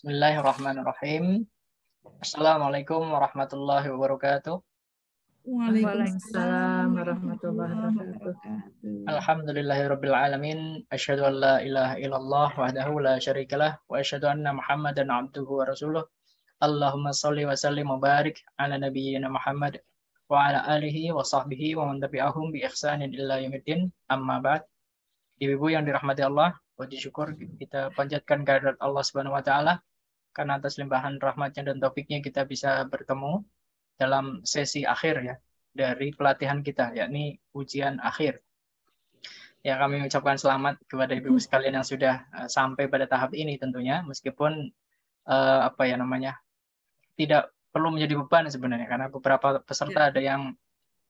Bismillahirrahmanirrahim. Assalamualaikum warahmatullahi wabarakatuh. Waalaikumsalam warahmatullahi wabarakatuh. Alhamdulillahirabbil alamin. Asyhadu an la ilaha illallah wahdahu la syarikalah wa asyhadu anna Muhammadan abduhu wa rasuluh. Allahumma shalli wa sallim wa barik ala nabiyyina Muhammad wa ala alihi wa sahbihi wa man tabi'ahum bi ihsanin ila yaumiddin. Amma ba'd. Ibu-ibu yang dirahmati Allah, puji syukur kita panjatkan kehadirat Allah Subhanahu wa taala karena atas limpahan rahmatnya dan taufiknya kita bisa bertemu dalam sesi akhir ya dari pelatihan kita, yakni ujian akhir. Ya, kami mengucapkan selamat kepada ibu sekalian yang sudah sampai pada tahap ini tentunya, meskipun tidak perlu menjadi beban sebenarnya, karena beberapa peserta ada yang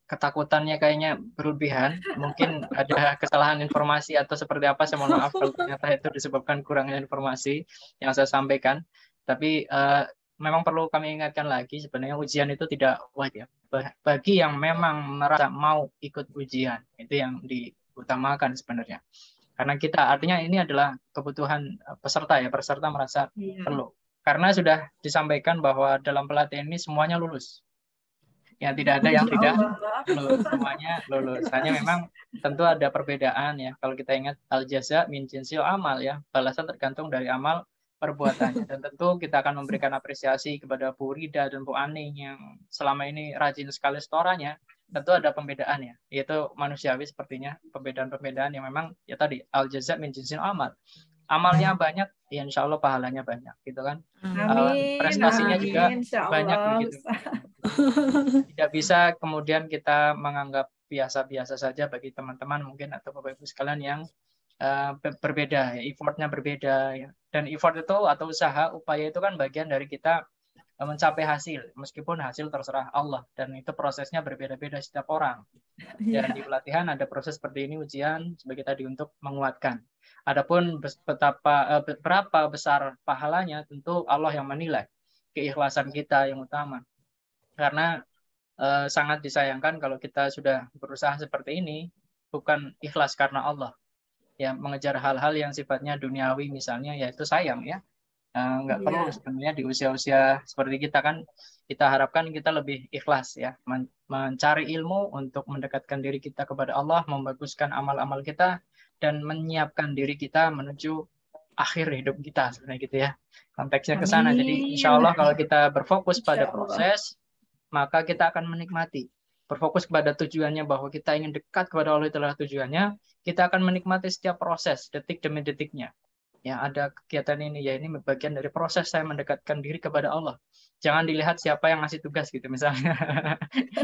ketakutannya kayaknya berlebihan, mungkin ada kesalahan informasi atau seperti apa, saya mohon maaf kalau ternyata itu disebabkan kurangnya informasi yang saya sampaikan. Tapi memang perlu kami ingatkan lagi, sebenarnya ujian itu tidak wajib. Bagi yang memang merasa mau ikut ujian, itu yang diutamakan sebenarnya. Karena kita, artinya ini adalah kebutuhan peserta ya, peserta merasa perlu. Karena sudah disampaikan bahwa dalam pelatihan ini semuanya lulus. Ya, tidak ada yang tidak lulus, semuanya lulus. Hanya memang tentu ada perbedaan ya. Kalau kita ingat al-jaza min jinsil amal ya, balasan tergantung dari amal perbuatannya. Dan tentu kita akan memberikan apresiasi kepada Bu Rida dan Bu Aning yang selama ini rajin sekali setorannya. Tentu ada pembedaan ya, yaitu manusiawi sepertinya, pembedaan-pembedaan yang memang ya tadi al-jaza min jinsil amal. Amalnya banyak, ya insya Allah pahalanya banyak, gitu kan. Prestasinya juga banyak begitu. Tidak bisa kemudian kita menganggap biasa-biasa saja bagi teman-teman mungkin atau Bapak Ibu sekalian yang berbeda, ya, effortnya berbeda ya. Dan effort itu atau usaha, upaya itu kan bagian dari kita mencapai hasil, meskipun hasil terserah Allah dan itu prosesnya berbeda-beda setiap orang. Dan di pelatihan ada proses seperti ini, ujian sebagai tadi untuk menguatkan. Adapun berapa besar pahalanya tentu Allah yang menilai, keikhlasan kita yang utama. Karena sangat disayangkan kalau kita sudah berusaha seperti ini bukan ikhlas karena Allah, ya, mengejar hal-hal yang sifatnya duniawi misalnya, yaitu sayang ya. Nggak perlu sebenarnya di usia-usia seperti kita kan, kita harapkan kita lebih ikhlas ya, mencari ilmu untuk mendekatkan diri kita kepada Allah, membaguskan amal-amal kita dan menyiapkan diri kita menuju akhir hidup kita sebenarnya gitu ya, konteksnya ke sana. Jadi insya Allah kalau kita berfokus pada proses, maka kita akan menikmati. Berfokus kepada tujuannya, bahwa kita ingin dekat kepada Allah, itulah tujuannya, kita akan menikmati setiap proses, detik demi detiknya. Ya, ada kegiatan ini, ya ini bagian dari proses saya mendekatkan diri kepada Allah. Jangan dilihat siapa yang ngasih tugas gitu misalnya.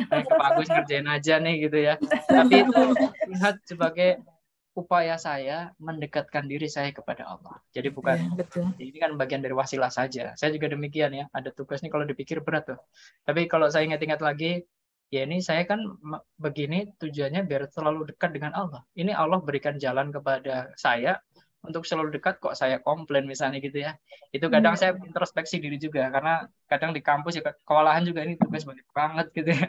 Pak Agus ngerjain aja nih gitu ya. Tapi itu lihat sebagai upaya saya mendekatkan diri saya kepada Allah. Jadi bukan, ini kan bagian dari wasilah saja. Saya juga demikian ya, ada tugas nih kalau dipikir berat tuh. Tapi kalau saya ingat-ingat lagi, ya ini saya kan begini tujuannya biar selalu dekat dengan Allah. Ini Allah berikan jalan kepada saya untuk selalu dekat, kok saya komplain misalnya gitu ya. Itu kadang saya introspeksi diri juga, karena kadang di kampus ya kewalahan juga, ini tugas banyak banget gitu ya.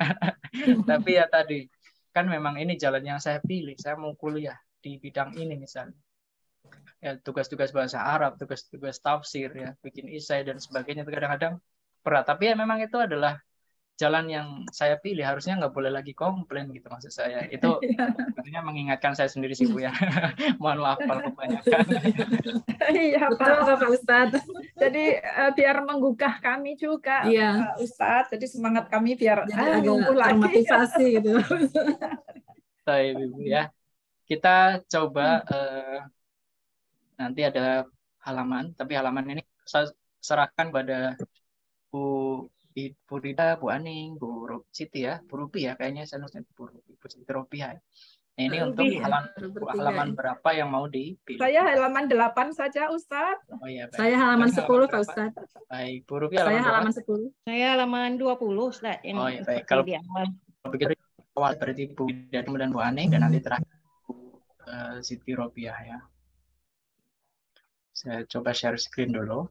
Tapi ya tadi, kan memang ini jalan yang saya pilih, saya mau kuliah di bidang ini misalnya. Ya, tugas-tugas bahasa Arab, tugas-tugas tafsir ya, bikin isai dan sebagainya, itu kadang-kadang berat. Tapi ya memang itu adalah jalan yang saya pilih, harusnya nggak boleh lagi komplain gitu maksud saya. Itu sebenarnya mengingatkan saya sendiri sih Bu ya. Mohon maaf kalau kebanyakan. Iya Pak Ustadz. Jadi biar menggugah kami juga Ustadz. Jadi semangat kami biar agak termotivasi gitu. Baik Ibu ya. Kita coba nanti ada halaman, tapi halaman ini saya serahkan pada Bu Rida, Bu Aning, Bu Siti ya, Bu Rupi ya, kayaknya saya nulis Bu Siti Ropiah. Nah, ini untuk halaman berapa yang mau dipilih? Saya halaman 8 saja Ustadz. Oh iya, baik. Saya halaman 10 Pak Ustadz. Baik, Bu Rupi halaman saya halaman 10. Saya halaman 20 Ustadz. Oh iya, baik. Kalau begitu awal berarti Bu Rida, kemudian Bu Aning, dan nanti terakhir Bu Siti Ropiah ya. Saya coba share screen dulu.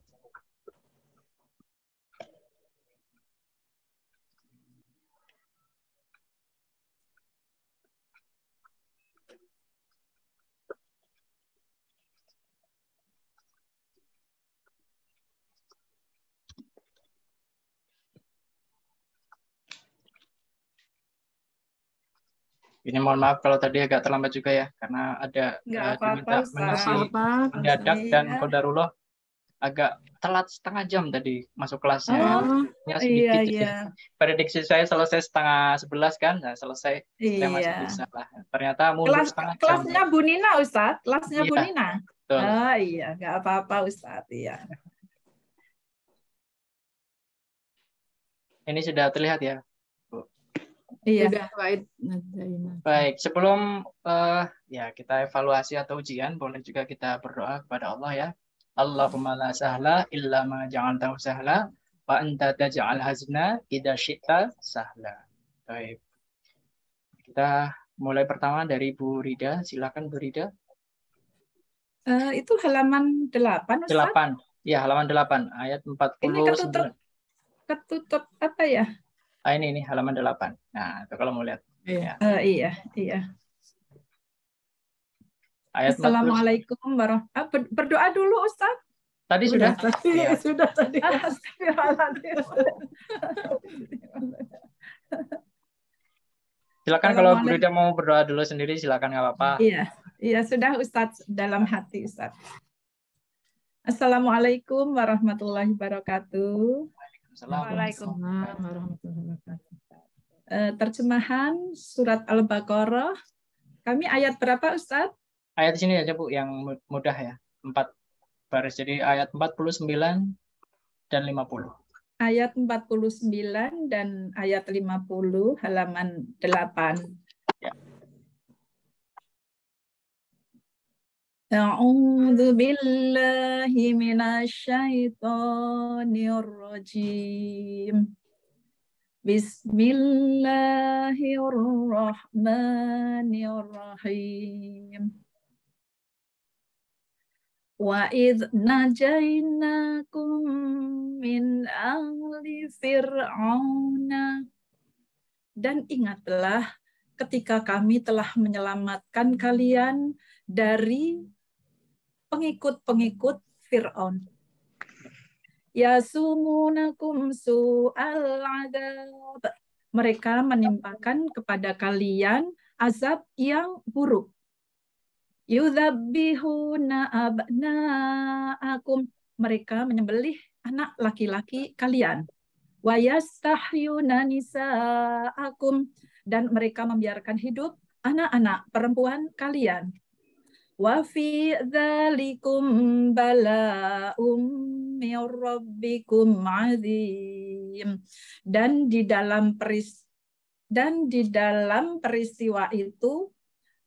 Ini mohon maaf kalau tadi agak terlambat juga ya, karena ada Nggak apa-apa, diminta Ustaz. mengisi Apa-apa. mendadak dan Iya. qadarullah agak telat setengah jam tadi masuk kelasnya ya. Oh, Ya, iya, sedikit jadi. iya. Prediksi saya selesai setengah 11 kan, nah selesai saya masih Iya. bisa lah. Ternyata mundur setengah jam. Kelasnya Bu Nina, Ustaz. Kelasnya Bu Iya, Nina. betul. Ah, iya, nggak apa-apa, Ustaz. Iya. Ini sudah terlihat ya, Bu. Iya. Sudah, baik. Nazaina. Baik, sebelum ya kita evaluasi atau ujian, boleh juga kita berdoa kepada Allah ya. Allahumma la sahla illa ma ja'altahu sahla wa anta taj'al hazna idza syi'ta sahla. Baik. Kita mulai pertama dari Bu Rida. Silakan Bu Rida. Itu halaman 8, Ustaz. 8. Ya, halaman 8 ayat 49. Ini ketutup apa ya? Ah, ini halaman 8. Nah, itu kalau mau lihat. Iya. Ya. Iya, iya. Ayat 49. Assalamualaikum warahmatullahi Berdoa dulu, Ustaz. Tadi sudah. Ya. Sudah tadi. Silakan kalau Bu Rida mau berdoa dulu sendiri, silakan, nggak apa-apa. Iya, iya sudah Ustaz, dalam hati Ustaz. Assalamualaikum warahmatullahi wabarakatuh. Waalaikumsalam warahmatullahi wabarakatuh. Terjemahan surat Al-Baqarah. Kami ayat berapa, Ustaz? Ayat di sini aja, Bu, yang mudah ya. 4 baris. Jadi ayat 49 dan 50. Ayat 49 dan ayat 50 halaman 8. Ya. A'udzu billahi minasyaitonir rajim. Bismillahirrahmanirrahim. Wa idh najainakum min ahli fir'auna. Dan ingatlah ketika kami telah menyelamatkan kalian dari pengikut-pengikut Fir'aun. Yasumunakum su'al adab. Mereka menimpakan kepada kalian azab yang buruk. Yudzabbihuna abna'akum. Mereka menyembelih anak laki-laki kalian. Wa yastahyuna nisa'akum. Dan mereka membiarkan hidup anak-anak perempuan kalian. Wa fi dzalikum bala'um mir rabbikum 'adzim. Dan di dalam peristiwa itu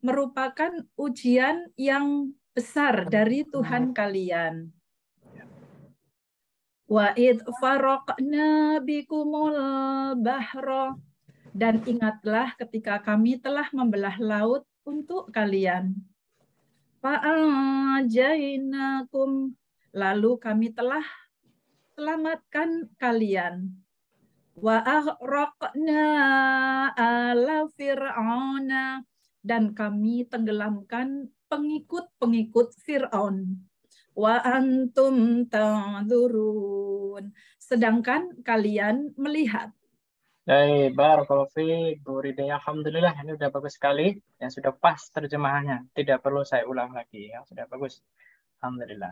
merupakan ujian yang besar dari Tuhan kalian. Wa id faraqna bikumul bahra. Dan ingatlah ketika kami telah membelah laut untuk kalian. Fa'ajainakum. Lalu kami telah selamatkan kalian. Wa aghraqna ala fir'auna. Dan kami tenggelamkan pengikut-pengikut Fir'aun. Wa antum ta'dzurun. Sedangkan kalian melihat. Baik, barakallahu fiik, Bu Rida. Alhamdulillah, ini udah bagus sekali. Yang sudah pas terjemahannya. Tidak perlu saya ulang lagi ya. Sudah bagus. Alhamdulillah.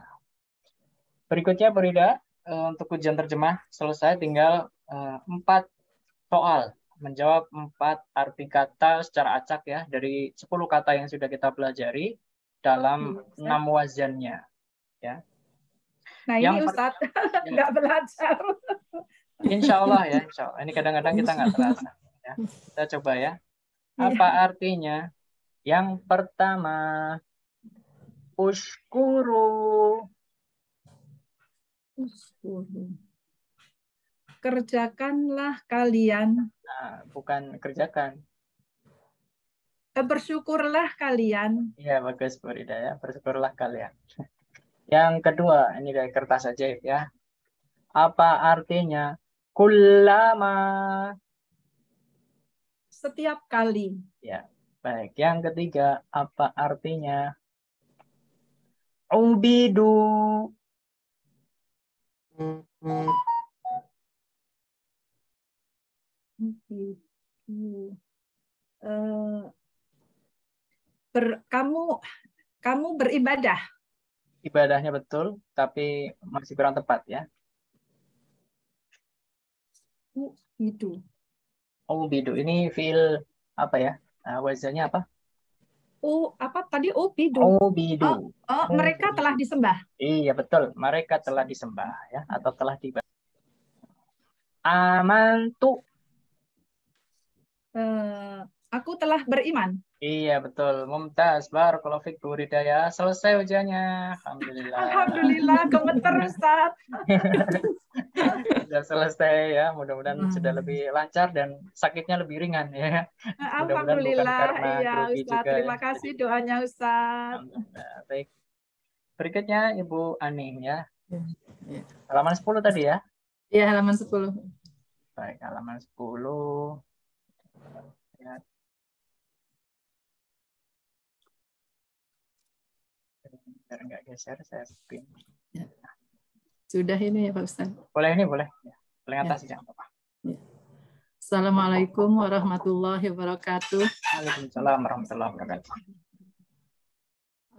Berikutnya, Bu Rida, untuk ujian terjemah selesai, tinggal 4 soal. Menjawab 4 arti kata secara acak ya, dari 10 kata yang sudah kita pelajari dalam 6 wazannya. Ya. Nah ini Ustaz, nggak belajar. Insya Allah ya, insya Allah. Ini kadang-kadang kita nggak terasa. Ya. Kita coba ya. Apa artinya? Yang pertama, uskuru. Kerjakanlah kalian. Nah, bukan kerjakan. Bersyukurlah kalian. Iya, bagus Bu Rida ya. Bersyukurlah kalian. Yang kedua, ini dari kertas aja ya. Apa artinya? Kullama. Setiap kali. Ya, baik. Yang ketiga, apa artinya? Ubidu. kamu beribadah. Ibadahnya betul, tapi masih kurang tepat ya. Itu. Bidu ini fiil apa ya? Wazannya apa? Apa tadi? Bidu. Bidu. Mereka telah disembah. Iya betul, mereka telah disembah ya, atau telah dibaca. Amantu. Aku telah beriman. Iya betul, mumtaz. Barakallahu fiik Bu Ridaya. Selesai ujiannya. Alhamdulillah. Alhamdulillah, gemeter Ustaz. Sudah selesai ya. Mudah-mudahan sudah lebih lancar dan sakitnya lebih ringan ya. Mudah-mudahan bukan Alhamdulillah, karena iya grogi Ustaz. juga Terima ya. kasih doanya Ustaz. Alhamdulillah. Baik. Berikutnya Ibu Ani ya. Ya. Halaman 10 tadi ya. Iya, halaman 10. Baik, halaman 10. Ya. Biar nggak geser, saya pin. Ya. Sudah ini ya Pak Ustaz. Boleh ini, boleh. Ya. Paling Ya. atas jangan apa-apa. Ya. Assalamualaikum warahmatullahi wabarakatuh. Waalaikumsalam warahmatullahi wabarakatuh.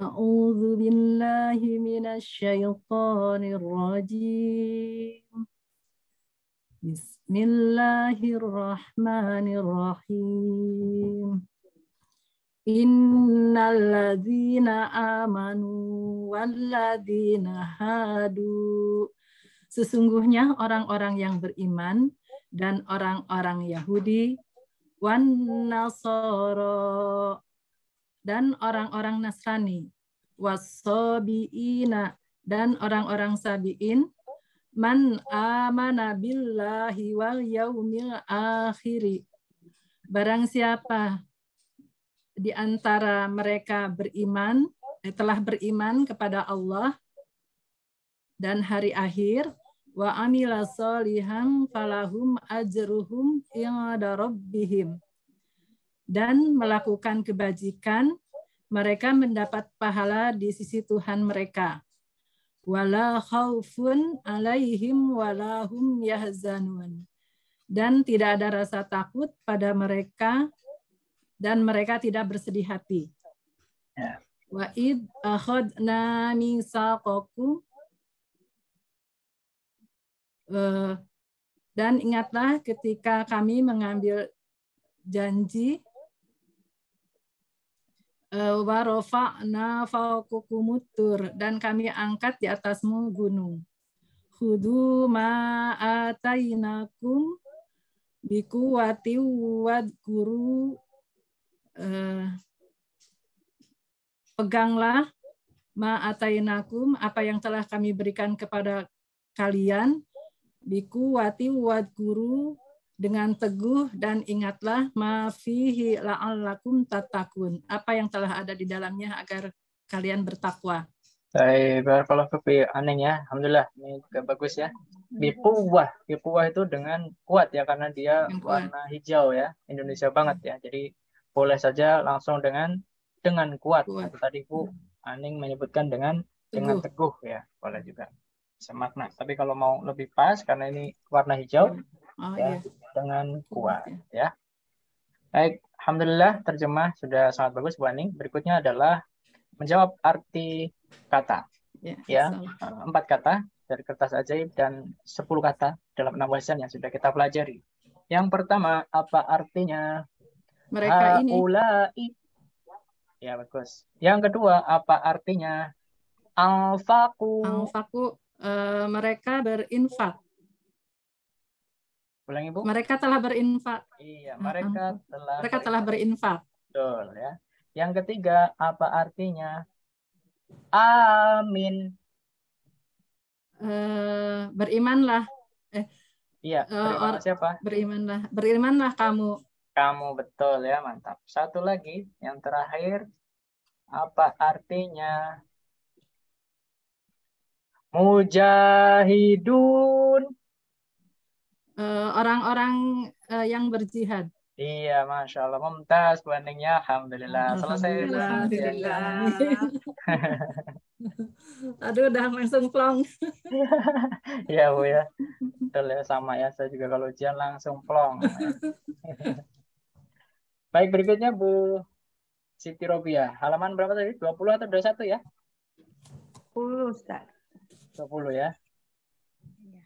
A'udzu billahi minasyaitonir rajim. Bismillahirrahmanirrahim. Innalladzina amanu walladzina hadu. Sesungguhnya orang-orang yang beriman dan orang-orang Yahudi, wan nasara, dan orang-orang Nasrani, wassabiina, dan orang-orang Sabiin, man amana billahi wal yaumil akhiri. Barang siapa di antara mereka telah beriman kepada Allah dan hari akhir, wa amila sholihan falahum ajruhum inda rabbihim, dan melakukan kebajikan, mereka mendapat pahala di sisi Tuhan mereka. Wala khaufun alaihim wala hum yahzanun, dan tidak ada rasa takut pada mereka dan mereka tidak bersedih hati. Ya. Wa id akhadna mitsaqakum, dan ingatlah ketika kami mengambil janji, wa rafa'na fawqakumut tur, dan kami angkat di atasmu gunung. Khudu ma atainakum biquwwati wadhkuru, peganglah ma atainakum, apa yang telah kami berikan kepada kalian, biquwwati wadhkuru, dengan teguh, dan ingatlah ma fihi la'allakum tattaqun, apa yang telah ada di dalamnya agar kalian bertakwa. Baik, barakallahu fiik Aning ya. Alhamdulillah, ini juga bagus ya. Biquwah itu dengan kuat ya, karena dia warna hijau ya, Indonesia banget ya. Jadi boleh saja langsung dengan kuat. Tadi Bu Aning menyebutkan dengan teguh ya, boleh juga. Semakna. Tapi kalau mau lebih pas, karena ini warna hijau, ya, dengan kuat ya. Baik, alhamdulillah terjemah sudah sangat bagus Bu Aning. Berikutnya adalah menjawab arti kata. Ya, 4 kata dari kertas ajaib dan 10 kata dalam 6 wazan yang sudah kita pelajari. Yang pertama, apa artinya? Mereka ini. Ya, bagus. Yang kedua, apa artinya? Anfaqu. Anfaqu, mereka berinfak. Ulangi, Bu. Mereka telah berinfak. Iya, mereka telah berinfak. Betul ya. Yang ketiga, apa artinya? Amin. Berimanlah. Iya, berimanlah siapa? Berimanlah kamu. Kamu, betul ya, mantap. Satu lagi, yang terakhir, apa artinya? Mujahidun. Orang-orang yang berjihad. Iya, Masya Allah. Mumtaz bandingnya. Alhamdulillah. Selesai. Alhamdulillah. Aduh, udah langsung plong. Iya, Bu ya. Betul ya, sama ya. Saya juga kalau ujian langsung plong. Ya. Baik, berikutnya Bu Siti Robiah. Halaman berapa tadi? 20 atau 21 ya? 10, Ustaz. 20 ya. Iya.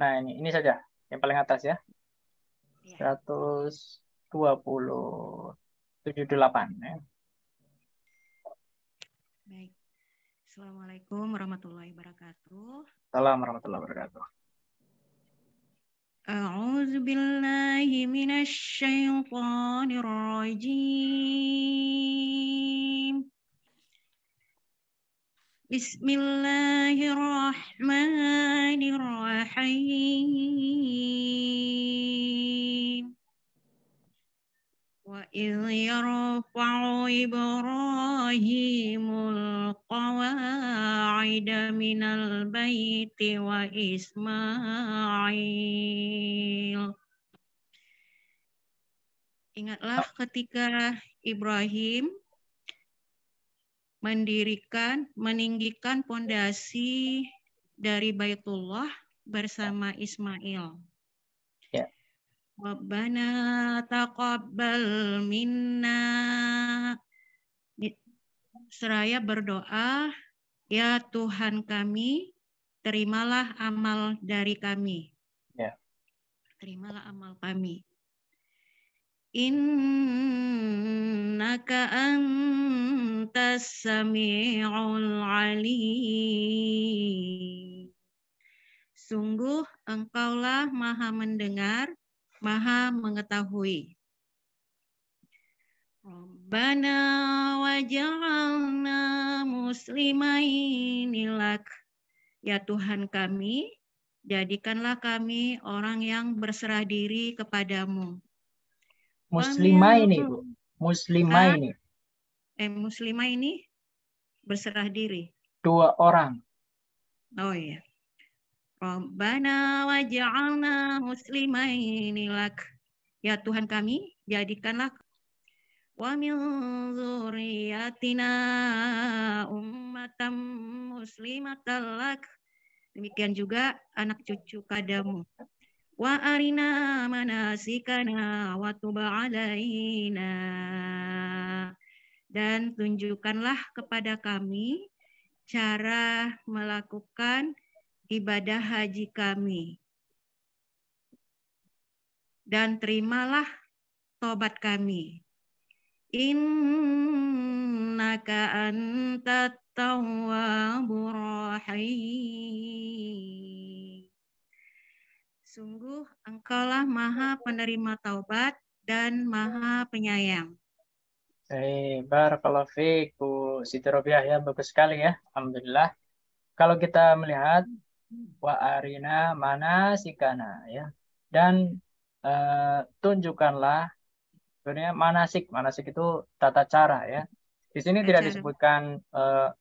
Nah, ini saja yang paling atas ya. Iya. 178 ya. Baik. Assalamualaikum warahmatullahi wabarakatuh. Assalamualaikum warahmatullahi wabarakatuh. A'udzu billahi minasy syaithanir rajim. Bismillahirrahmanirrahim. Wa idh yarfa'u Ibrahimul qawa'ida minal baiti wa Ismail. Ingatlah ketika Ibrahim meninggikan pondasi dari Baitullah bersama Ismail. Ya. Rabbana taqabbal minna. Seraya berdoa, ya Tuhan kami, terimalah amal dari kami. Ya. Terimalah amal kami. Innaka antas sami'ul alim. Sungguh engkaulah maha mendengar, maha mengetahui. Rabbana waj'alna muslimaini lak. Ya Tuhan kami, jadikanlah kami orang yang berserah diri kepadamu. Muslimah ini, Bu. Muslimah ini. Muslimah ini berserah diri. 2 orang. Oh iya. Rabbana waj'alna muslimaini lak. Ya Tuhan kami, jadikanlah wa min dzurriyyatina ummatan muslimatan lak. Demikian juga anak cucu padamu. Wa arina manasikana wa tub alaina. Dan tunjukkanlah kepada kami cara melakukan ibadah haji kami. Dan terimalah tobat kami. Innaka antat tawwabur rahim. Sungguh engkaulah maha penerima taubat dan maha penyayang. Barakallahu fiik, Bu Siti Robiah ya, bagus sekali ya. Alhamdulillah. Kalau kita melihat wa arina manasikana ya. Dan tunjukkanlah sebenarnya manasik itu tata cara ya. Di sini tidak disebutkan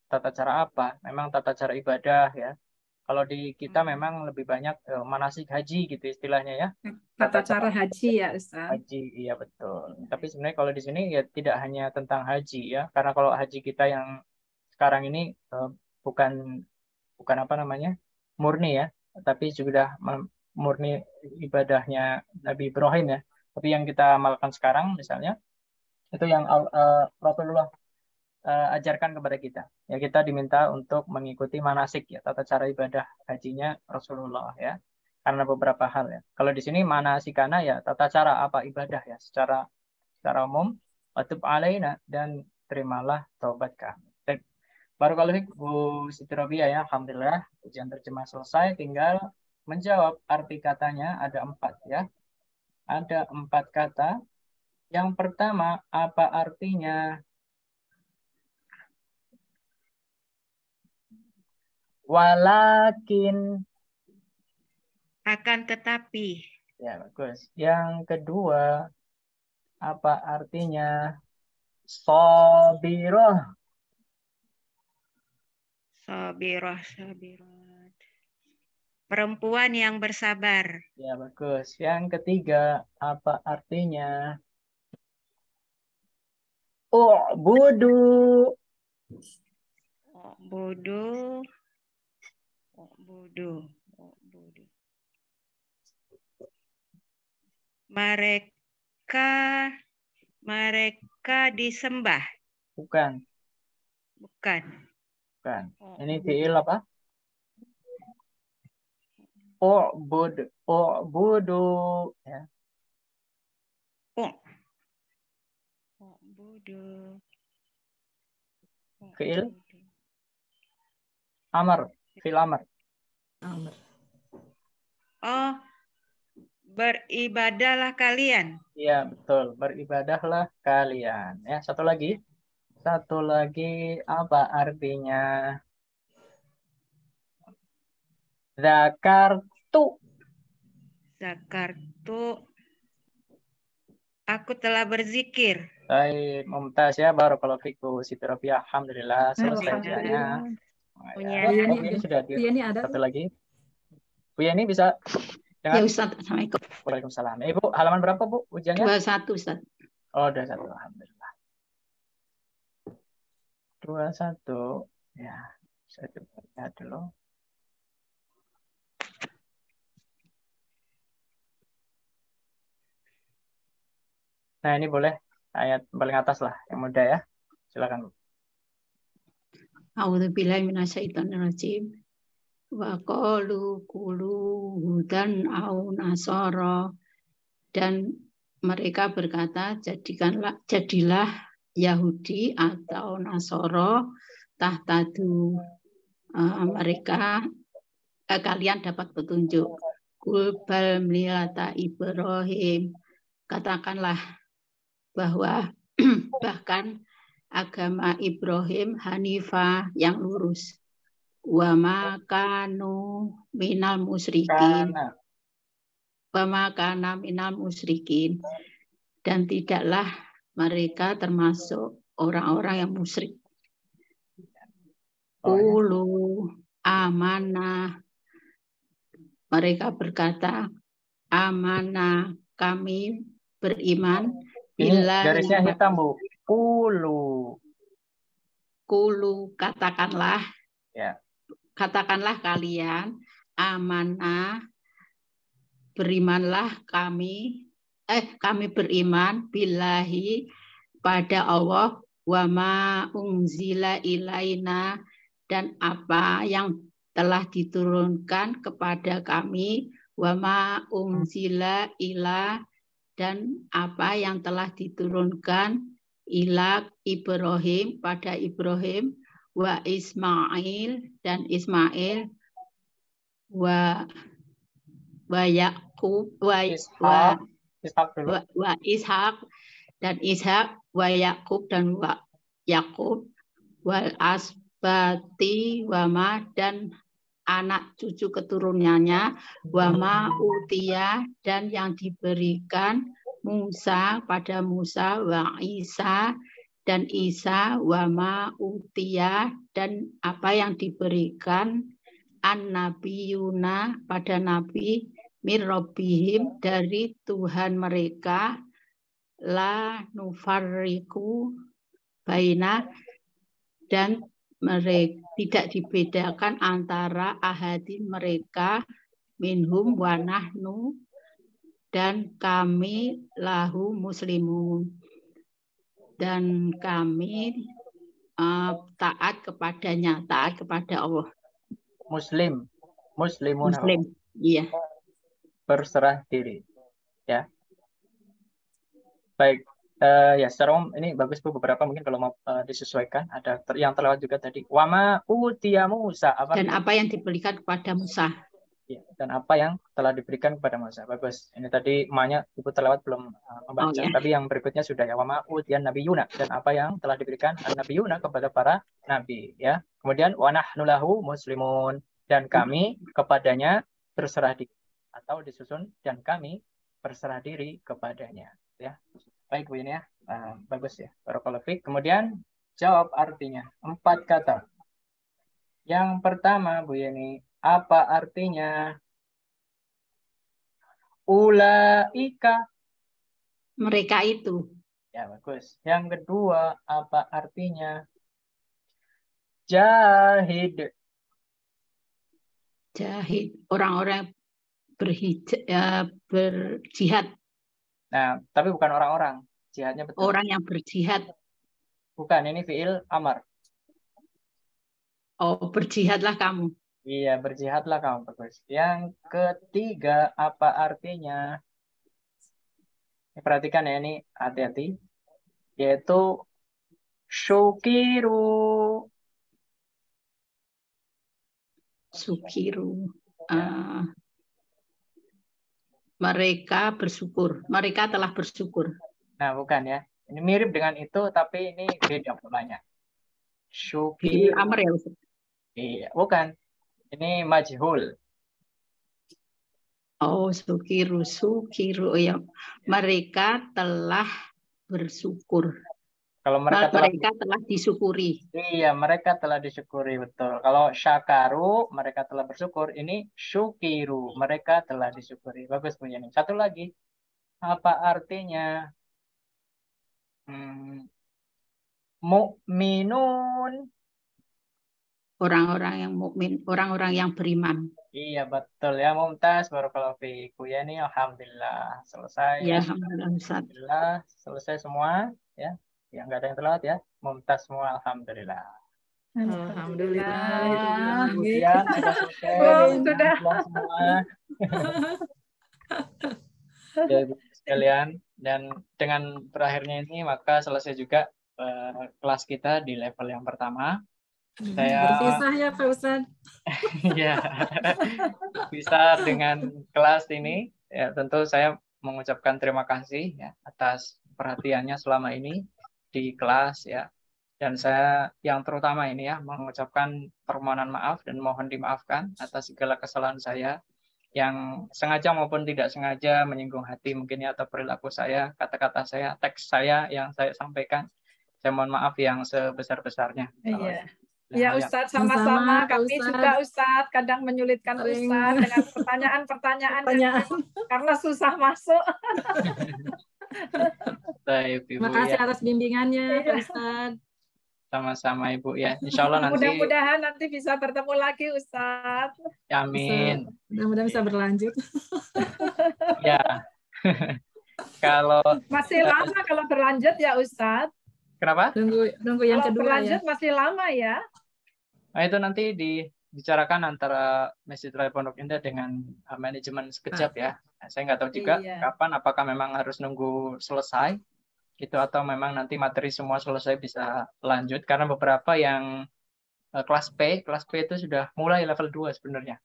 tata cara apa, memang tata cara ibadah ya. Kalau di kita memang lebih banyak manasik haji gitu istilahnya ya. Tata cara haji ya, Ustaz. Haji, iya betul. Tapi sebenarnya kalau di sini ya tidak hanya tentang haji ya, karena kalau haji kita yang sekarang ini bukan apa namanya murni ya, tapi sudah murni ibadahnya Nabi Ibrahim ya. Tapi yang kita amalkan sekarang misalnya itu yang Rasulullah ajarkan kepada kita. Ya kita diminta untuk mengikuti manasik ya, tata cara ibadah hajinya Rasulullah ya. Karena beberapa hal ya. Kalau di sini manasikana ya tata cara apa ibadah ya secara umum, watub alaina dan terimalah taubat kami. Barakallahu fiik Bu Siti Robiah ya, alhamdulillah ujian terjemah selesai, tinggal menjawab arti katanya ada 4 ya. Ada 4 kata. Yang pertama, apa artinya? Walakin. Akan tetapi. Ya, bagus. Yang kedua, apa artinya? Sabiroh. Sabiroh. Perempuan yang bersabar. Ya, bagus. Yang ketiga, apa artinya? U'budu. U'budu. U'budu. U'budu. Mereka disembah. Bukan. Bukan. Bukan. Ini fiil apa? U'budu. U'budu. Ya. U'budu. Fiil amar. Fiil amar. Oh, beribadahlah kalian. Iya, betul. Beribadahlah kalian. Ya, satu lagi. Satu lagi apa artinya? Zakartu. Zakartu. Aku telah berzikir. Baik, Mumtaz ya, barakallahu fikum. Siti Rabiah, alhamdulillah selesai ujiannya. Punya Ya, Bu Yeni sudah Bu Yeni ada. satu lagi. Bu Yeni bisa Ya dengar? Ustaz, Assalamualaikum. Waalaikumsalam. Ibu, halaman berapa Bu ujiannya? 21 Ustaz. Oh, 21, alhamdulillah. 21. Ya, saya coba lihat dulu. Nah, ini boleh ayat paling atas lah, yang mudah ya. Silakan Bu. A'udzubillahi minasyaitonirrajim. Wa qalu qulu hudan au nasara, dan mereka berkata jadilah Yahudi atau Nasoro tahtadu, kalian dapat petunjuk. Qul bal millata Ibrahim, katakanlah bahwa bahkan agama Ibrahim Hanifah yang lurus. Wa ma kanu minal musyrikin. Wa ma kana minal musyrikin. Dan tidaklah mereka termasuk orang-orang yang musyrik. Ulu amanah. Mereka berkata, amanah, kami beriman. Ini garisnya hitam Bu. Kulu, katakanlah. Ya. Katakanlah kalian, amanah, berimanlah kami beriman billahi pada Allah, wa ma unzila ilaina, dan apa yang telah diturunkan kepada kami, wa ma unzila ila, dan apa yang telah diturunkan ila Ibrahim pada Ibrahim, wa Ismail dan Ismail, wa Yakub, wa Ishak dan Ishak, wa Yakub dan wa Yakub, wal asbati wama, dan anak cucu keturunannya, wama utia, dan yang diberikan Musa pada Musa, wa Isa dan Isa, wama utia, dan apa yang diberikan an-nabiyuna pada nabi mir rabbihim, dari Tuhan mereka, la nufarriqu baina, dan mereka tidak dibedakan antara ahadin mereka, minhum wa nahnu, dan kami lahu muslimun, dan kami taat kepadanya, taat kepada Allah. Muslimun. Muslim, iya. Berserah diri, ya. Baik, ya secara umum ini bagus Bu, beberapa mungkin kalau mau disesuaikan, ada yang terlewat juga tadi. Wama utiya Musa, apa? Dan apa yang diberikan kepada Musa. Ya, dan apa yang telah diberikan kepada Musa. Bagus. Ini tadi emaknya Ibu terlewat belum membaca, ya. Tapi yang berikutnya sudah ya. Wama utiya nabiyuna, dan apa yang telah diberikan nabiyuna kepada para nabi, ya. Kemudian wa nahnu lahu muslimun, dan kami kepadanya berserah diri, atau disusun dan kami berserah diri kepadanya, ya. Baik Bu ini ya, bagus ya, barakallahu fiik. Kemudian jawab artinya 4 kata. Yang pertama Bu Yeni, apa artinya? Ulaika, mereka itu. Ya bagus. Yang kedua, apa artinya? Jahid, Jahid, orang-orang berjihad. Nah, tapi bukan orang-orang. Jihadnya betul. Orang yang berjihad. Bukan, ini fi'il amar. Oh, berjihadlah kamu. Iya, berjihadlah kamu. Bagus. Yang ketiga, apa artinya? Perhatikan ya, ini hati-hati. Yaitu syukiru. Sukiru. Mereka bersyukur. Mereka telah bersyukur. Nah, bukan ya. Ini mirip dengan itu, tapi ini beda polanya. Fi'il Syukiru. amr ya, Ustaz? Iya, bukan. Ini majhul. Oh, sukiru. Oh, ya. Mereka telah bersyukur. Kalau mereka telah disyukuri. Iya, mereka telah disyukuri, betul. Kalau syakaru, mereka telah bersyukur. Ini syukiru, mereka telah disyukuri. Bagus punya ini. Satu lagi, apa artinya? Mu'minun. Orang-orang yang mukmin, orang-orang yang beriman. Iya, betul ya, Mumtaz. Barakallahu fiikum. Ya, ini alhamdulillah selesai. Ya, alhamdulillah. Selesai semua ya. Yang nggak ada yang telat ya. Mumtaz semua, alhamdulillah. Alhamdulillah. Kemudian sudah selesai. Sudah. Semua. Ya, Ibu sekalian, dan dengan berakhirnya ini maka selesai juga kelas kita di level yang pertama. Saya berpisah ya Pak Ustadz. Ya, bisa dengan kelas ini. Ya, tentu saya mengucapkan terima kasih ya atas perhatiannya selama ini di kelas ya. Dan saya yang terutama ini ya mengucapkan permohonan maaf dan mohon dimaafkan atas segala kesalahan saya yang sengaja maupun tidak sengaja menyinggung hati mungkin ya, atau perilaku saya, kata-kata saya, teks saya yang saya sampaikan. Saya mohon maaf yang sebesar-besarnya. Iya. Ya Ustadz, sama-sama. Kami juga Ustadz kadang menyulitkan Ustadz dengan pertanyaan-pertanyaan karena susah masuk. Terima kasih atas bimbingannya Pak Ustadz. Sama-sama Ibu ya. Insya Allah nanti. Mudah-mudahan nanti bisa bertemu lagi Ustadz. Amin. Mudah-mudahan bisa berlanjut. Ya. Kalau masih lama kalau berlanjut ya Ustadz. Kenapa? Nunggu yang kalau kedua berlanjut ya. Masih lama ya. Nah, itu nanti dibicarakan antara Masjid Raya Pondok Indah dengan manajemen sekejap ya. Nah, saya nggak tahu juga kapan, apakah memang harus nunggu selesai gitu atau memang nanti materi semua selesai bisa lanjut, karena beberapa yang kelas P itu sudah mulai level 2 sebenarnya.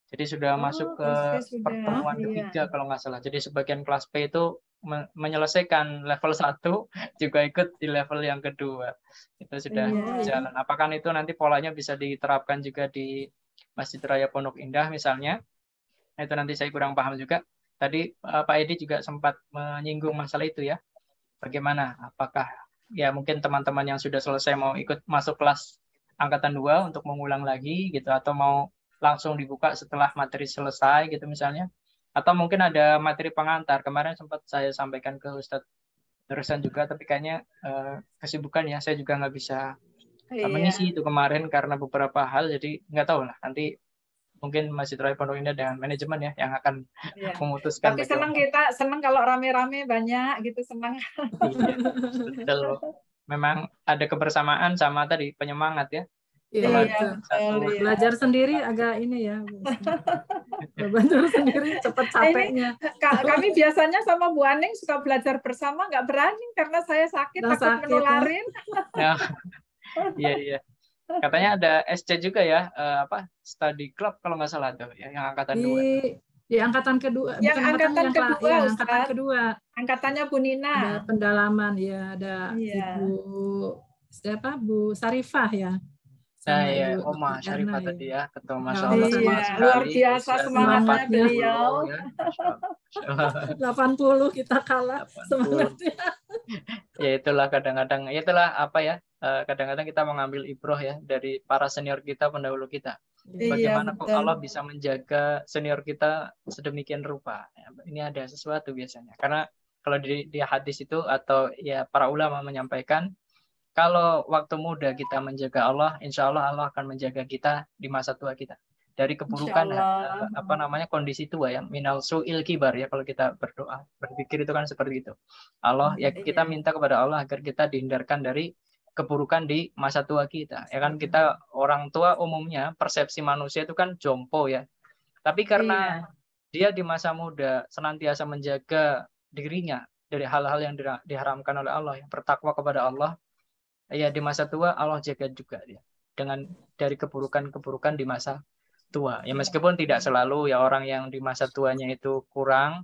Jadi sudah masuk ke pertemuan ketiga kalau nggak salah. Jadi sebagian kelas P itu menyelesaikan level 1 juga ikut di level yang kedua. Itu sudah jalan. Apakah itu nanti polanya bisa diterapkan juga di Masjid Raya Pondok Indah misalnya? Nah, itu nanti saya kurang paham juga. Tadi Pak Edi juga sempat menyinggung masalah itu ya. Bagaimana? Apakah ya mungkin teman-teman yang sudah selesai mau ikut masuk kelas angkatan 2 untuk mengulang lagi gitu, atau mau langsung dibuka setelah materi selesai gitu misalnya, atau mungkin ada materi pengantar. Kemarin sempat saya sampaikan ke Ustadz terusan juga, tapi kayaknya kesibukan ya, saya juga nggak bisa mengisi itu kemarin karena beberapa hal, jadi nggak tahu lah, nanti mungkin Masjid Raya Pondok Indah dengan manajemen ya yang akan memutuskan. Tapi senang kalau rame-rame banyak gitu, senang. Betul. Memang ada kebersamaan sama tadi penyemangat ya. Iya, belajar sendiri agak ini ya. Belajar sendiri cepat capeknya. Kami biasanya sama Bu Aning suka belajar bersama, nggak berani karena saya sakit, takut menularin. Iya. Katanya ada SC juga ya, study club kalau nggak salah tuh, ya, yang angkatan 2. Di angkatan kedua. Yang angkatan kedua. Angkatannya Bu Nina. Ada pendalaman ya, ada Ibu siapa? Bu Sarifah ya. Saya Oma Syarifah tadi ya, ketemu Mas Allah. Luar biasa semangatnya beliau. 80 kita kalah semangatnya. Ya itulah kadang-kadang, kadang-kadang kita mengambil ibroh ya dari para senior kita, pendahulu kita. Bagaimana kok Allah bisa menjaga senior kita sedemikian rupa. Ini ada sesuatu biasanya. Karena kalau di hadis itu atau ya para ulama menyampaikan, kalau waktu muda kita menjaga Allah, insya Allah Allah akan menjaga kita di masa tua kita. dari keburukan Insyaallah. apa namanya kondisi tua ya, minal su'il kibar ya, kalau kita berdoa berpikir itu kan seperti itu. Allah ya, kita minta kepada Allah agar kita dihindarkan dari keburukan di masa tua kita. Ya kan, kita orang tua umumnya persepsi manusia itu kan jompo ya. Tapi karena dia di masa muda senantiasa menjaga dirinya dari hal-hal yang diharamkan oleh Allah, yang bertakwa kepada Allah, ya di masa tua Allah jaga juga dia dengan dari keburukan-keburukan di masa tua. Ya meskipun tidak selalu ya, orang yang di masa tuanya itu kurang,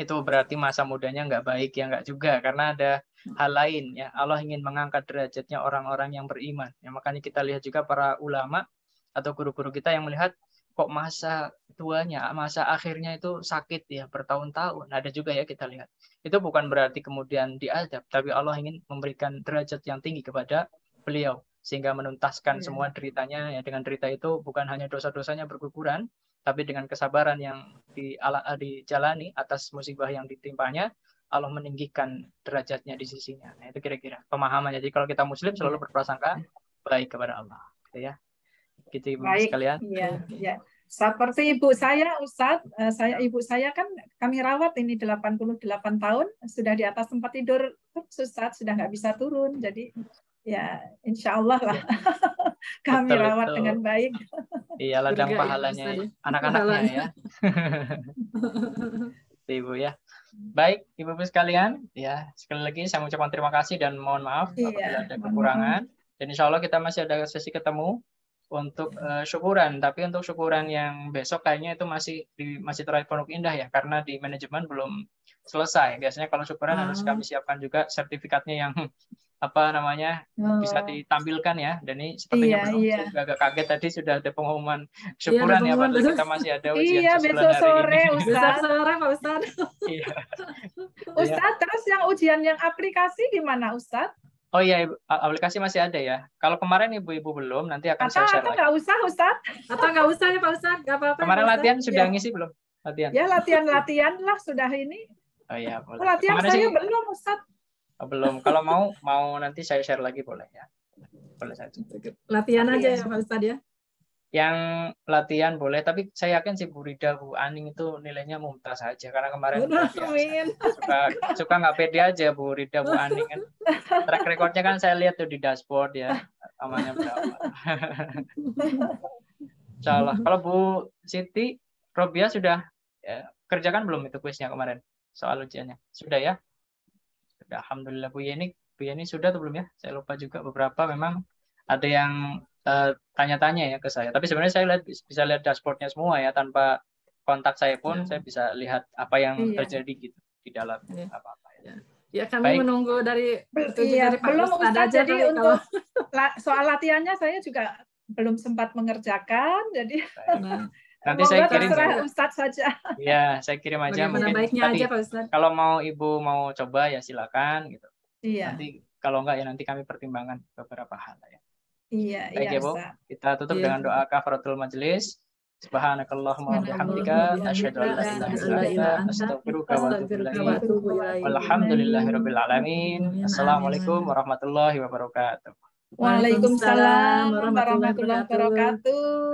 itu berarti masa mudanya nggak baik ya, nggak juga, karena ada hal lain ya. Allah ingin mengangkat derajatnya orang-orang yang beriman. Ya, makanya kita lihat juga para ulama atau guru-guru kita yang melihat kok masa tuanya, masa akhirnya itu sakit ya bertahun-tahun. Ada juga ya kita lihat. Itu bukan berarti kemudian diadab, tapi Allah ingin memberikan derajat yang tinggi kepada beliau sehingga menuntaskan semua deritanya ya. Dengan derita itu bukan hanya dosa-dosanya berguguran, tapi dengan kesabaran yang dijalani atas musibah yang ditimpanya, Allah meninggikan derajatnya di sisinya. Nah, itu kira-kira pemahamannya. Jadi kalau kita muslim selalu berprasangka baik kepada Allah, gitu ya. Gitu Ibu sekalian. Iya, ya. Seperti ibu saya, Ustadz, ibu saya kan kami rawat ini 88 tahun, sudah di atas tempat tidur, Ustadz, sudah nggak bisa turun. Jadi ya insya Allah lah kami rawat dengan baik. Iya, ladang pahalanya anak-anaknya ya. Ibu ya. Baik, Ibu-ibu sekalian, ya sekali lagi saya mengucapkan terima kasih dan mohon maaf apabila ada kekurangan. Dan insya Allah kita masih ada sesi ketemu untuk syukuran, tapi untuk syukuran yang besok kayaknya itu masih terakhir Pondok Indah ya, karena di manajemen belum selesai. Biasanya kalau syukuran harus kami siapkan juga sertifikatnya yang apa namanya bisa ditampilkan ya. Dan ini sepertinya belum. Saya juga agak kaget tadi sudah ada pengumuman syukuran ya, padahal kita masih ada ujian besok sore hari ini. Besok sore Pak Ustadz. Iya. Ustadz, terus yang ujian yang aplikasi gimana Ustadz? Oh iya, aplikasi masih ada ya. Kalau kemarin ibu-ibu belum, nanti akan saya share lagi. Atau nggak usah, Ustadz? Atau nggak usah ya Pak Ustadz? Nggak apa-apa. Kemarin latihan sudah ngisi belum? Latihan? Ya latihan lah sudah ini. Oh iya, boleh. Latihan kemarin saya belum, Ustadz. Oh, belum. Kalau mau nanti saya share lagi boleh ya. Boleh saja. Latihan aja ya Pak Ustadz ya. Yang latihan boleh, tapi saya yakin si Bu Rida, Bu Aning itu nilainya mumtaz saja, karena kemarin suka nggak pede aja Bu Rida, Bu Aning kan. Track recordnya kan saya lihat tuh di dashboard ya, amannya berapa. Insyaallah. Kalau Bu Siti Robia sudah kerjakan belum itu kuisnya kemarin soal ujiannya? Sudah ya? Sudah. Alhamdulillah. Bu Yeni sudah atau belum ya? Saya lupa juga, beberapa memang ada yang tanya-tanya ya ke saya. Tapi sebenarnya saya bisa lihat dashboardnya semua ya, tanpa kontak saya pun saya bisa lihat apa yang terjadi gitu di dalam apa-apa ya. Ya kami menunggu dari Pak belum Ustadz aja. Jadi untuk soal latihannya saya juga belum sempat mengerjakan. Jadi nanti saya kirim Ustadz saja. Ya, saya kirim aja. Mungkin baiknya aja Pak Ustadz. Kalau mau Ibu mau coba ya silakan gitu. Iya. Nanti kalau enggak ya nanti kami pertimbangkan beberapa hal ya. Iya, baik ya Bu. Kita tutup dengan doa kafaratul majelis. Subhanakallahumma wa bihamdika asyhadu an la ilaha illa anta astaghfiruka wa atubu ilaik. Walhamdulillahirabbil alamin. Assalamualaikum warahmatullahi wabarakatuh. Waalaikumsalam warahmatullahi wabarakatuh.